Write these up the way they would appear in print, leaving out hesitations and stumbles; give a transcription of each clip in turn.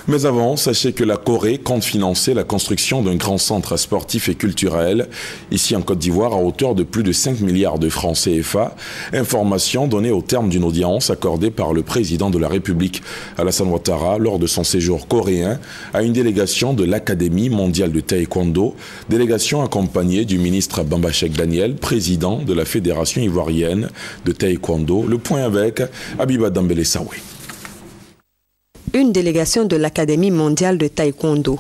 Mais avant, sachez que la Corée compte financer la construction d'un grand centre sportif et culturel ici en Côte d'Ivoire à hauteur de plus de 5 milliards de francs CFA. Information donnée au terme d'une audience accordée par le président de la République, Alassane Ouattara, lors de son séjour coréen à une délégation de l'Académie mondiale de taekwondo, délégation accompagnée du ministre Bamba Cheikh Daniel, président de la Fédération ivoirienne de taekwondo. Le point avec Abiba Dambélé Saoué. Une délégation de l'Académie mondiale de taekwondo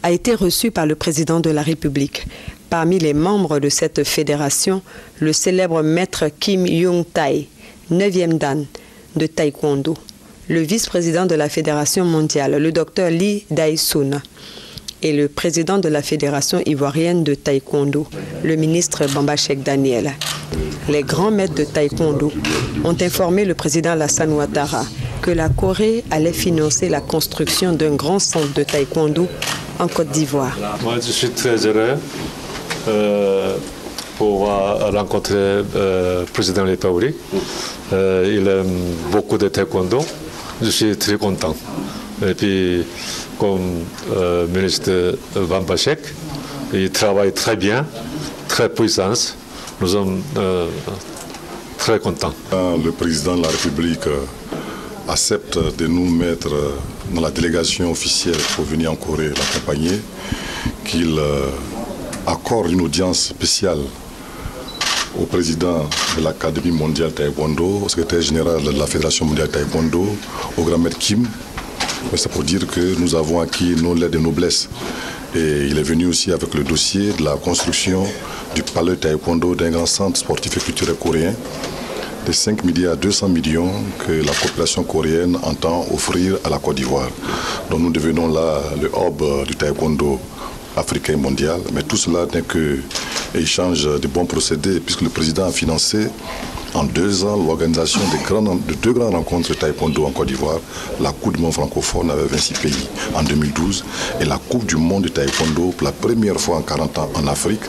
a été reçue par le président de la République. Parmi les membres de cette fédération, le célèbre maître Kim Young-tae, 9e dan de taekwondo, le vice-président de la Fédération mondiale, le docteur Lee Dae-soon, et le président de la Fédération ivoirienne de taekwondo, le ministre Bamba Cheikh Daniel. Les grands maîtres de taekwondo ont informé le président Alassane Ouattara que la Corée allait financer la construction d'un grand centre de taekwondo en Côte d'Ivoire. Moi, je suis très heureux pour rencontrer le président de la République. Il aime beaucoup de taekwondo. Je suis très content. Et puis, comme ministre Bamba Cheikh, il travaille très bien, très puissant. Nous sommes très contents. Le président de la République accepte de nous mettre dans la délégation officielle pour venir en Corée l'accompagner, qu'il accorde une audience spéciale au président de l'Académie mondiale taekwondo, au secrétaire général de la Fédération mondiale taekwondo, au grand maître Kim. C'est pour dire que nous avons acquis nos lettres de noblesse. Et il est venu aussi avec le dossier de la construction du palais taekwondo d'un grand centre sportif et culturel coréen de 5 milliards à 200 millions que la population coréenne entend offrir à la Côte d'Ivoire. Donc nous devenons là le hub du taekwondo africain et mondial, mais tout cela n'est que échange de bons procédés puisque le président a financé en 2 ans l'organisation de 2 grandes rencontres de taekwondo en Côte d'Ivoire, la Coupe du monde francophone avec 26 pays en 2012 et la Coupe du monde de taekwondo pour la première fois en 40 ans en Afrique.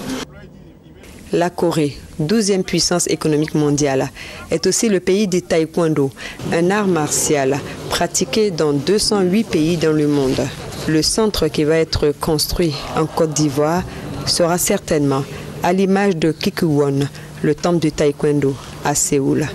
La Corée, 12e puissance économique mondiale, est aussi le pays du taekwondo, un art martial pratiqué dans 208 pays dans le monde. Le centre qui va être construit en Côte d'Ivoire sera certainement à l'image de Kikuwon, le temple du taekwondo à Séoul.